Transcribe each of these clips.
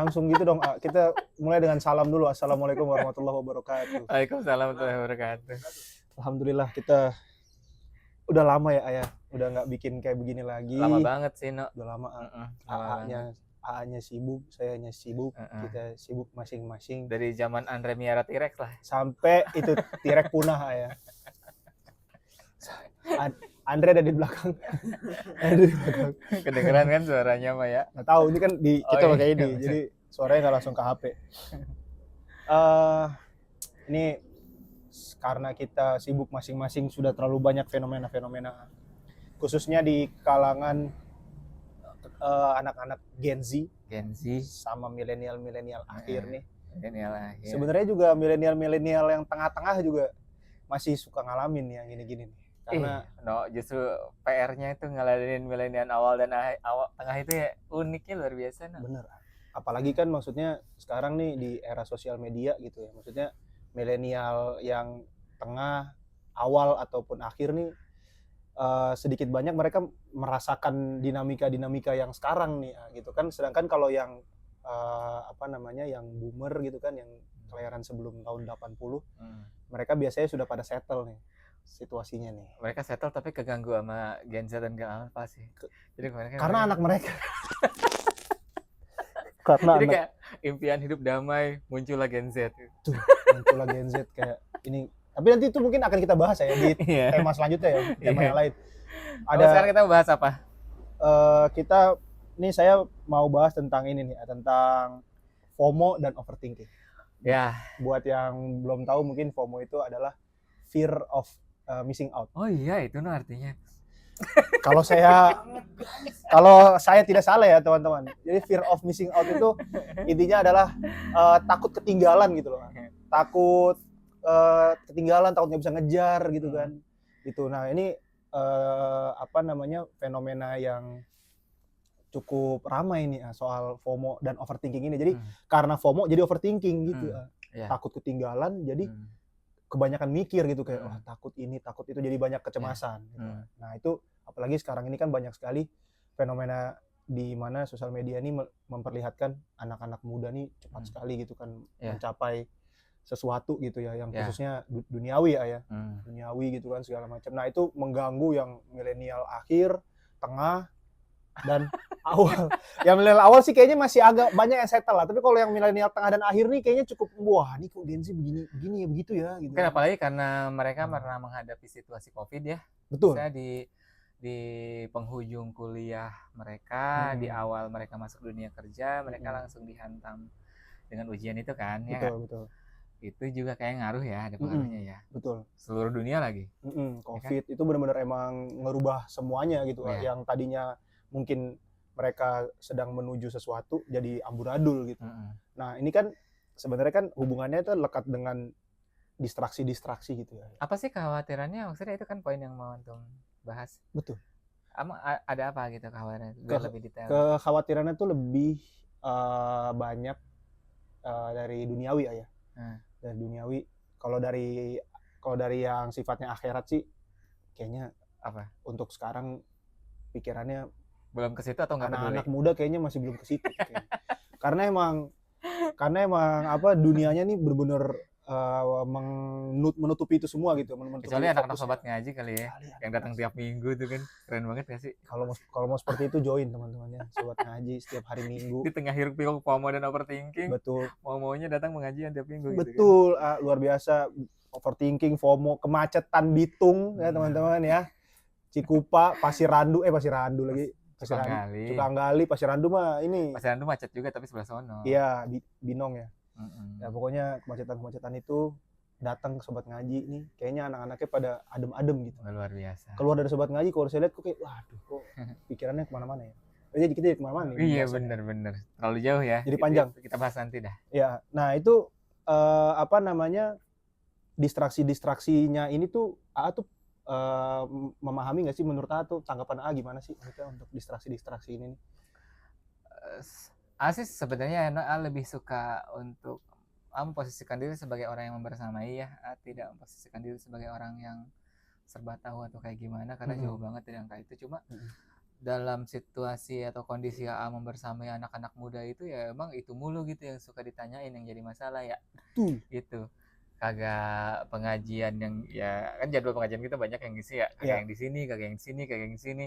Langsung gitu dong, kita mulai dengan salam dulu. Assalamualaikum warahmatullahi wabarakatuh. Waalaikumsalam warahmatullahi wabarakatuh. Alhamdulillah kita udah lama ya Ayah, udah nggak bikin kayak begini lagi. Lama banget sih, No. Udah lama. Lama banget. AA-nya sibuk, sayanya sibuk, kita sibuk masing-masing. Dari zaman Andre miara T-Rex lah. Sampai itu T-Rex punah Ayah. Andre ada di belakang. Ada di belakang. Kedengeran kan suaranya Mah ya? Nggak tahu, ini kan kita pakai ini, jadi suaranya nggak langsung ke HP. Ini karena kita sibuk masing-masing, sudah terlalu banyak fenomena-fenomena, khususnya di kalangan anak-anak Gen Z sama milenial akhir nih. Milenial akhir. Sebenarnya juga milenial yang tengah-tengah juga masih suka ngalamin yang gini-gini nih. Karena justru PR-nya itu ngeladenin milenial awal dan awal tengah itu ya uniknya luar biasa. Bener. Apalagi kan maksudnya sekarang nih di era sosial media gitu ya. Maksudnya milenial yang tengah, awal ataupun akhir nih sedikit banyak mereka merasakan dinamika yang sekarang nih gitu kan. Sedangkan kalau yang yang boomer gitu kan, yang kelahiran sebelum tahun 80, mereka biasanya sudah pada settle nih situasinya nih. Mereka settle tapi keganggu sama Gen Z dan Gen Alpha sih. Jadi karena anak mereka. Jadi kayak impian hidup damai, muncullah Gen Z. Muncullah Gen Z kayak ini. Tapi nanti itu mungkin akan kita bahas ya di tema selanjutnya ya, tema yang lain. Sekarang kita bahas apa? Saya mau bahas tentang ini nih, tentang FOMO dan overthinking. Ya. Buat yang belum tahu, mungkin FOMO itu adalah fear of missing out. Oh iya, itu artinya. Kalau saya tidak salah ya teman-teman. Jadi fear of missing out itu intinya adalah takut ketinggalan gitu loh. Takut ketinggalan, takut nggak bisa ngejar gitu kan. Gitu. Nah ini fenomena yang cukup ramai nih soal FOMO dan overthinking ini. Jadi karena FOMO jadi overthinking gitu. Takut ketinggalan jadi kebanyakan mikir gitu, kayak wah takut ini takut itu, jadi banyak kecemasan gitu. Nah itu apalagi sekarang ini kan banyak sekali fenomena di mana sosial media ini memperlihatkan anak-anak muda nih cepat sekali gitu kan mencapai sesuatu gitu ya, yang khususnya duniawi ya, duniawi gitu kan segala macam. Nah itu mengganggu yang milenial akhir, tengah, dan awal. Yang milenial awal sih kayaknya masih agak banyak yang settle lah, tapi kalau yang milenial tengah dan akhir nih kayaknya cukup, wah ini kok Gen Z begini ya begitu ya gitu. Kan apalagi karena mereka pernah menghadapi situasi Covid ya. Betul. Saya di penghujung kuliah mereka, di awal mereka masuk dunia kerja, mereka langsung dihantam dengan ujian itu kan. Betul. Itu juga kayak ngaruh ya, ada pengaruhnya ya. Betul. Seluruh dunia lagi. Covid itu benar-benar emang ngerubah semuanya gitu. Yang tadinya mungkin mereka sedang menuju sesuatu jadi amburadul gitu. Nah ini kan sebenarnya kan hubungannya itu lekat dengan distraksi gitu ya. Apa sih kekhawatirannya? Maksudnya itu kan poin yang mau antum bahas. Betul. Ada apa gitu kekhawatirannya? Biar lebih detail. Kekhawatirannya tuh lebih banyak dari duniawi ya. Dari duniawi. Kalau dari yang sifatnya akhirat sih kayaknya apa? Untuk sekarang pikirannya belum ke situ atau nggak peduli? Anak muda kayaknya masih belum ke situ. Karena emang dunianya nih benar-benar menutupi itu semua gitu. Kecuali anak-anak sobat ngaji kali ya, yang datang tiap minggu tuh kan, keren banget gak sih? Kalau mau seperti itu join teman-temannya, sobat ngaji setiap hari Minggu. Di tengah hiruk pikuk FOMO dan overthinking. Betul. Mau-maunya datang mengajian tiap minggu. Betul, gitu kan? Luar biasa. Overthinking, FOMO, kemacetan Bitung ya teman-teman ya. Cikupa, Pasir Randu lagi. Cukanggali, Pasir Randu mah ini. Pasir Randu macet juga tapi sebelah sono. Iya, Binong ya. Ya pokoknya kemacetan itu datang ke sobat ngaji nih, kayaknya anak-anaknya pada adem-adem gitu. Luar biasa. Keluar dari sobat ngaji, kalau saya lihat kok kayak, waduh kok pikirannya kemana-mana ya. Jadi kita kemana-mana ya. Iya benar. Terlalu jauh ya. Jadi panjang. Kita bahas nanti dah. Ya, nah itu distraksinya ini tuh memahami nggak sih, menurut tuh tanggapan gimana sih untuk distraksi ini nih? Sih sebenarnya lebih suka untuk memposisikan diri sebagai orang yang membersamai ya, tidak memposisikan diri sebagai orang yang serba tahu atau kayak gimana, karena jauh banget dari angka itu. Cuma dalam situasi atau kondisi AA membersamai anak-anak muda itu ya emang itu mulu gitu yang suka ditanyain yang jadi masalah ya. Gitu. Kagak pengajian yang ya kan jadwal pengajian kita banyak yang ngisi ya, kagak yang di sini, kagak yang sini, kagak yang di sini.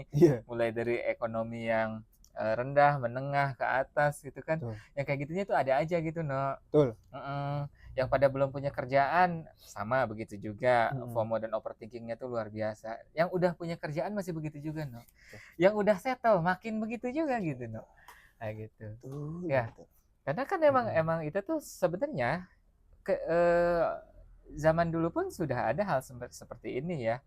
Mulai dari ekonomi yang rendah, menengah, ke atas gitu kan. Yang kayak gitunya tuh ada aja gitu, no. Yang pada belum punya kerjaan sama begitu juga. FOMO dan overthinkingnya tuh luar biasa. Yang udah punya kerjaan masih begitu juga, no. Yang udah settle makin begitu juga gitu, no. Kayak gitu. Ya. Karena kan emang itu tuh sebenarnya zaman dulu pun sudah ada hal seperti ini ya.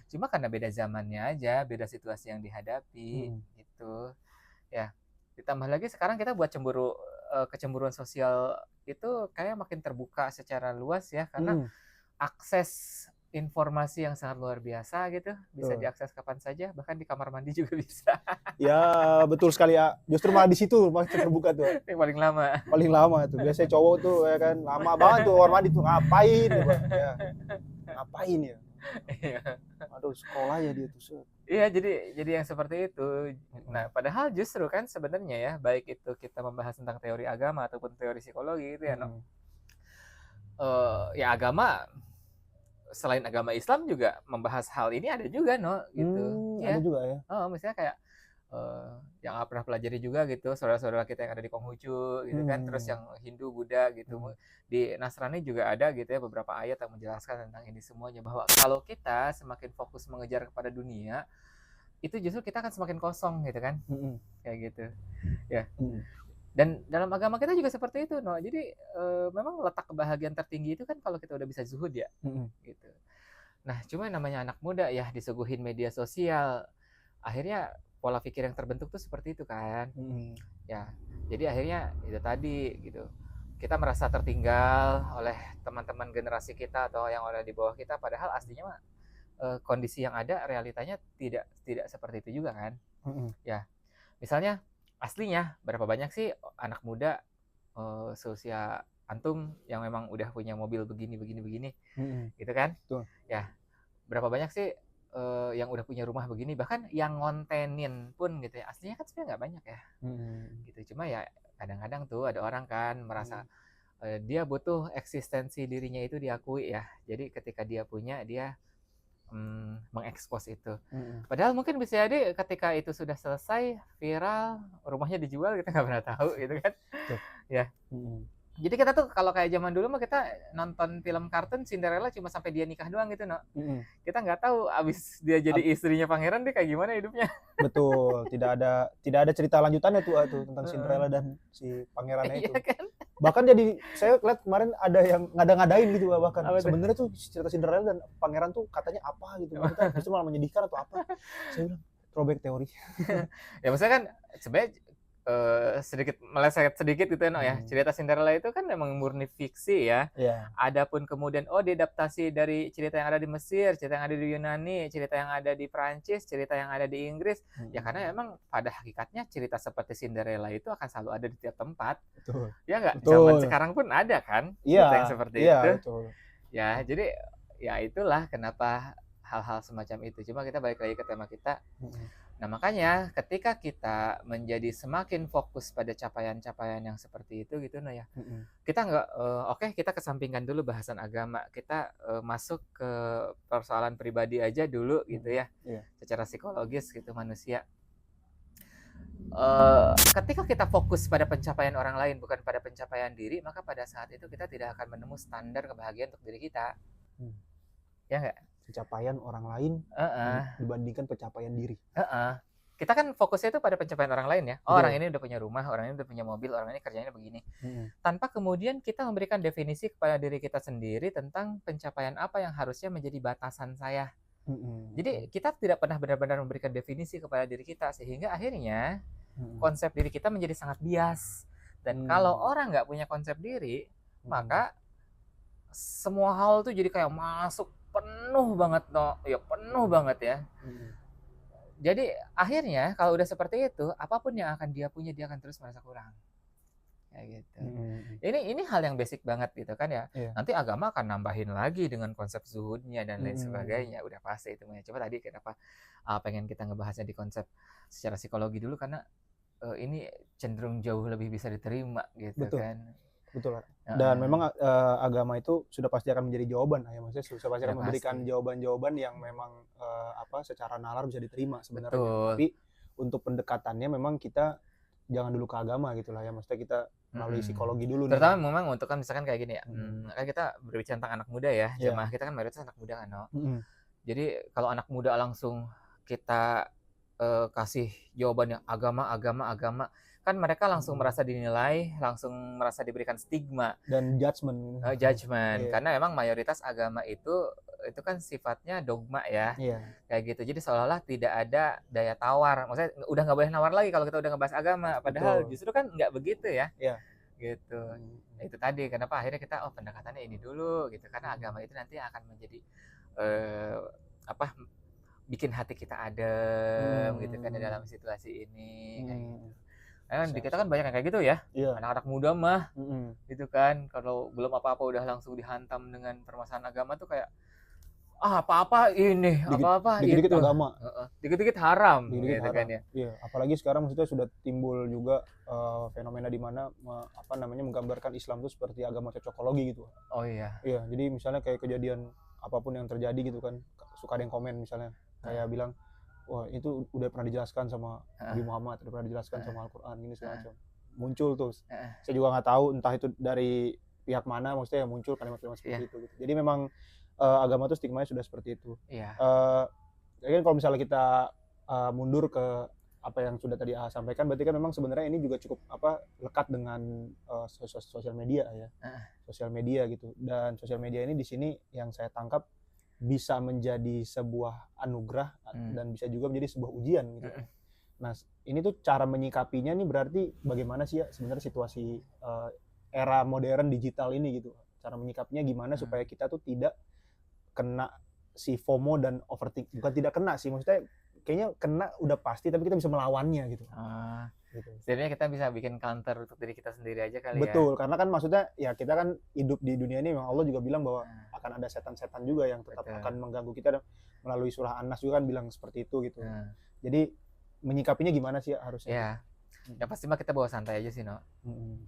Cuma karena beda zamannya aja, beda situasi yang dihadapi gitu. Ya. Ditambah lagi sekarang kita buat kecemburuan sosial itu kayak makin terbuka secara luas ya, karena akses informasi yang sangat luar biasa gitu, bisa diakses kapan saja, bahkan di kamar mandi juga bisa. Ya betul sekali ya, justru malah di situ masih terbuka tuh. Yang paling lama. Paling lama tuh, biasanya cowok tuh ya kan lama banget tuh kamar mandi tuh, ngapain ya? Ngapain ya? Aduh, sekolah ya dia tuh. Iya, jadi yang seperti itu. Nah, padahal justru kan sebenarnya ya, baik itu kita membahas tentang teori agama ataupun teori psikologi itu ya, no. Ya agama selain agama Islam juga membahas hal ini ada juga, no, gitu. Ada juga ya. Misalnya kayak yang pernah pelajari juga gitu, saudara-saudara kita yang ada di Konghucu gitu kan, terus yang Hindu, Buddha gitu. Di Nasrani juga ada gitu ya beberapa ayat yang menjelaskan tentang ini semuanya, bahwa kalau kita semakin fokus mengejar kepada dunia, itu justru kita akan semakin kosong gitu kan. Kayak gitu. Ya. Dan dalam agama kita juga seperti itu, no. Jadi memang letak kebahagiaan tertinggi itu kan kalau kita udah bisa zuhud ya. Gitu. Nah, cuma namanya anak muda ya disuguhin media sosial. Akhirnya pola pikir yang terbentuk tuh seperti itu kan. Ya. Jadi akhirnya itu tadi gitu. Kita merasa tertinggal oleh teman-teman generasi kita atau yang ada di bawah kita, padahal aslinya mah kondisi yang ada realitanya tidak seperti itu juga kan. Ya. Misalnya aslinya berapa banyak sih anak muda seusia antum yang memang udah punya mobil begini gitu kan. Ya, berapa banyak sih yang udah punya rumah begini, bahkan yang ngontenin pun gitu ya, aslinya kan sebenarnya nggak banyak ya. Gitu. Cuma ya kadang-kadang tuh ada orang kan merasa dia butuh eksistensi dirinya itu diakui ya, jadi ketika dia punya, dia mengekspos itu. Padahal mungkin bisa jadi ketika itu sudah selesai, viral, rumahnya dijual, kita nggak pernah tahu gitu kan. Ya. Jadi kita tuh kalau kayak zaman dulu mah kita nonton film kartun Cinderella cuma sampai dia nikah doang gitu, no. Kita nggak tahu abis dia jadi istrinya pangeran dia kayak gimana hidupnya. Betul, tidak ada cerita lanjutannya tuh tentang Cinderella dan si pangerannya itu. Kan? Bahkan jadi saya lihat kemarin ada yang ngada-ngadain gitu bahkan. Sebenarnya tuh cerita Cinderella dan pangeran tuh katanya apa gitu. Itu malah menyedihkan atau apa. Saya bilang throwback teori. Ya maksudnya kan sebenarnya sedikit meleset sedikit gitu ya. Cerita Cinderella itu kan memang murni fiksi ya. Adapun kemudian diadaptasi dari cerita yang ada di Mesir, cerita yang ada di Yunani, cerita yang ada di Prancis, cerita yang ada di Inggris. Ya karena memang pada hakikatnya cerita seperti Cinderella itu akan selalu ada di tiap tempat. Betul. Ya nggak? Zaman sekarang pun ada kan cerita yang seperti itu. Betul. Ya jadi ya itulah kenapa hal-hal semacam itu. Cuma kita balik lagi ke tema kita. Nah makanya ketika kita menjadi semakin fokus pada capaian-capaian yang seperti itu gitu, nah ya kita nggak kita kesampingkan dulu bahasan agama, kita masuk ke persoalan pribadi aja dulu gitu ya, secara psikologis gitu manusia. Ketika kita fokus pada pencapaian orang lain bukan pada pencapaian diri, maka pada saat itu kita tidak akan menemu standar kebahagiaan untuk diri kita. Ya nggak? Pencapaian orang lain dibandingkan pencapaian diri. Kita kan fokusnya itu pada pencapaian orang lain ya. Orang ini udah punya rumah, orang ini udah punya mobil, orang ini kerjanya begini. Tanpa kemudian kita memberikan definisi kepada diri kita sendiri tentang pencapaian apa yang harusnya menjadi batasan saya. Jadi kita tidak pernah benar-benar memberikan definisi kepada diri kita, sehingga akhirnya konsep diri kita menjadi sangat bias. Dan kalau orang nggak punya konsep diri, maka semua hal tuh jadi kayak masuk penuh banget, penuh banget ya. Jadi akhirnya kalau udah seperti itu, apapun yang akan dia punya dia akan terus merasa kurang. kayak gitu. Ini hal yang basic banget gitu kan ya. Nanti agama akan nambahin lagi dengan konsep zuhudnya dan lain sebagainya, udah pasti itu. Coba tadi kenapa pengen kita ngebahasnya di konsep secara psikologi dulu, karena ini cenderung jauh lebih bisa diterima gitu. Betul. Kan. Betul. Dan memang agama itu sudah pasti akan menjadi jawaban ya, maksudnya sudah pasti akan memberikan jawaban-jawaban yang memang secara nalar bisa diterima sebenarnya. Betul. Tapi untuk pendekatannya memang kita jangan dulu ke agama gitu lah ya, maksudnya kita melalui psikologi dulu. Terutama nih. Memang untuk kan misalkan kayak gini ya, kan kita berbicara tentang anak muda ya, jemaah kita kan mayoritas anak muda kan, no? Jadi kalau anak muda langsung kita kasih jawabannya agama, kan mereka langsung merasa dinilai, langsung merasa diberikan stigma dan judgement. Karena memang mayoritas agama itu kan sifatnya dogma ya, kayak gitu. Jadi seolah-olah tidak ada daya tawar. Maksudnya udah nggak boleh nawar lagi kalau kita udah ngebahas agama. Padahal justru kan nggak begitu ya. Gitu. Nah, itu tadi kenapa akhirnya kita pendekatannya ini dulu gitu, karena agama itu nanti akan menjadi bikin hati kita adem gitu kan dalam situasi ini kayak gitu. Karena di kita kan banyak yang kayak gitu ya, anak-anak muda mah gitu kan, kalau belum apa-apa udah langsung dihantam dengan permasalahan agama tuh kayak apa-apa ini, apa-apa dikit-dikit itu agama, dikit-dikit haram, gitu haram. Kan ya. Iya, apalagi sekarang maksudnya sudah timbul juga fenomena di mana menggambarkan Islam itu seperti agama cocokologi gitu. Oh iya. Iya, jadi misalnya kayak kejadian apapun yang terjadi gitu kan, suka ada yang komen misalnya kayak bilang, wah itu udah pernah dijelaskan sama Nabi Muhammad, udah pernah dijelaskan sama Al-Quran, ini segala macam. Muncul tuh, saya juga nggak tahu entah itu dari pihak mana, maksudnya muncul kalimat-kalimat seperti itu. Gitu. Jadi memang agama itu stigmanya sudah seperti itu. Jadi kalau misalnya kita mundur ke apa yang sudah tadi sampaikan, berarti kan memang sebenarnya ini juga cukup lekat dengan sosial media ya, sosial media gitu. Dan sosial media ini di sini yang saya tangkap bisa menjadi sebuah anugerah dan bisa juga menjadi sebuah ujian gitu. Nah, ini tuh cara menyikapinya nih berarti bagaimana sih ya sebenarnya situasi era modern digital ini gitu. Cara menyikapinya gimana supaya kita tuh tidak kena si FOMO dan overthinking. Bukan tidak kena sih, maksudnya kayaknya kena udah pasti tapi kita bisa melawannya gitu. Gitu. Sebenarnya kita bisa bikin counter untuk diri kita sendiri aja kali. Betul, karena kan maksudnya ya kita kan hidup di dunia ini memang Allah juga bilang bahwa akan ada setan-setan juga yang tetap akan mengganggu kita, melalui surah An-Nas juga kan bilang seperti itu gitu. Jadi menyikapinya gimana sih harusnya? Ya, yang pasti mah kita bawa santai aja sih, no.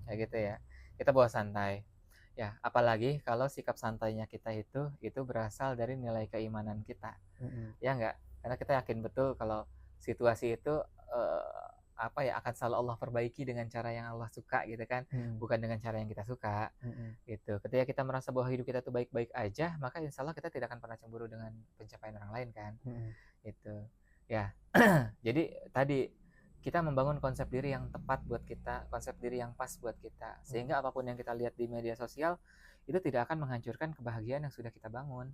Kayak gitu ya. Kita bawa santai. Ya, apalagi kalau sikap santainya kita itu berasal dari nilai keimanan kita. Ya enggak? Karena kita yakin betul kalau situasi itu akan selalu Allah perbaiki dengan cara yang Allah suka gitu kan, bukan dengan cara yang kita suka. Gitu. Ketika kita merasa bahwa hidup kita tuh baik-baik aja, maka insya Allah kita tidak akan pernah cemburu dengan pencapaian orang lain kan. Gitu. Ya. Jadi tadi kita membangun konsep diri yang tepat buat kita, konsep diri yang pas buat kita, sehingga apapun yang kita lihat di media sosial itu tidak akan menghancurkan kebahagiaan yang sudah kita bangun.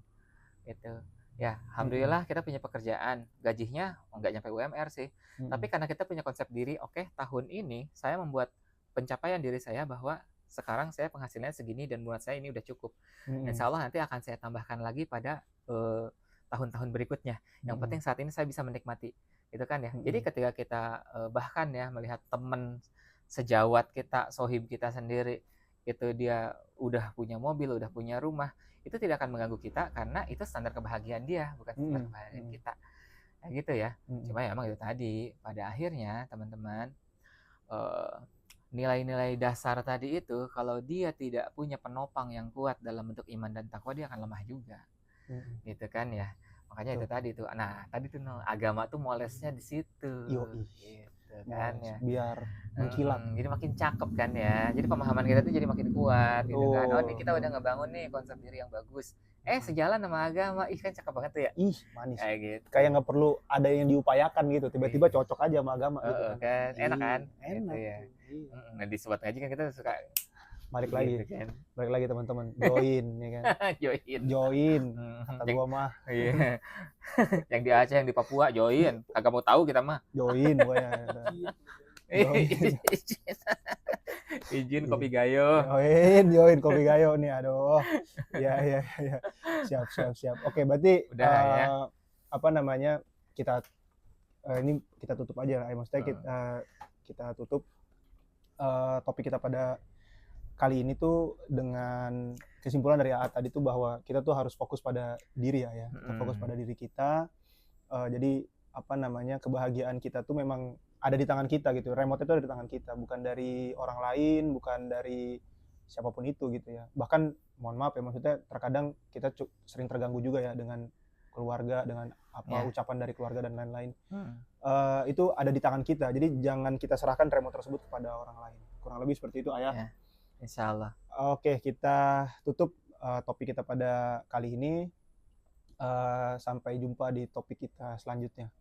Gitu. Ya, alhamdulillah kita punya pekerjaan, gajinya nggak nyampe UMR sih, tapi karena kita punya konsep diri, oke, tahun ini saya membuat pencapaian diri saya bahwa sekarang saya penghasilannya segini dan buat saya ini udah cukup. Insya Allah nanti akan saya tambahkan lagi pada tahun-tahun berikutnya. Yang penting saat ini saya bisa menikmati, gitu kan ya. Jadi ketika kita bahkan ya melihat teman sejawat kita, sohib kita sendiri, itu dia udah punya mobil, udah punya rumah, itu tidak akan mengganggu kita karena itu standar kebahagiaan dia, bukan standar kebahagiaan kita. Nah, gitu ya. Cuma ya emang itu tadi, pada akhirnya teman-teman, nilai-nilai dasar tadi itu kalau dia tidak punya penopang yang kuat dalam bentuk iman dan takwa, dia akan lemah juga. Gitu kan ya. Makanya itu tadi tuh. Nah, tadi tuh agama tuh molesnya di situ. Gitu kan ya. Biar mengkilat. Jadi makin cakep kan ya. Jadi pemahaman kita tuh jadi makin kuat gitu kan. Oh, nih kita udah ngebangun nih konsep diri yang bagus. Sejalan sama agama. Ih, kan cakep banget tuh ya. Ih, manis. Kayak gitu. Kayak nggak perlu ada yang diupayakan gitu. Tiba-tiba cocok aja sama agama gitu kan. Enak kan? Enak. Gitu ya. Nah, di sobat ngaji kan kita suka balik lagi kan. Balik lagi teman-teman, join ya kan. join kata gua mah. Iya. Yang di Aceh, yang di Papua join, kagak mau tahu kita mah. Join pokoknya. Izin kopi gayo. Join kopi gayo nih, aduh. Ya. Siap. Oke, berarti udah ya. Kita ini kita tutup aja lah. Maksudnya kita tutup topik kita pada kali ini tuh dengan kesimpulan dari AA tadi tuh bahwa kita tuh harus fokus pada diri ya, kita fokus pada diri kita. Jadi apa namanya, kebahagiaan kita tuh memang ada di tangan kita gitu. Remote itu ada di tangan kita, bukan dari orang lain, bukan dari siapapun itu gitu ya. Bahkan mohon maaf ya, maksudnya terkadang kita sering terganggu juga ya dengan keluarga, dengan ucapan dari keluarga dan lain-lain. Itu ada di tangan kita. Jadi jangan kita serahkan remote tersebut kepada orang lain. Kurang lebih seperti itu, Ayah. Insya Allah. Oke, kita tutup topik kita pada kali ini. Sampai jumpa di topik kita selanjutnya.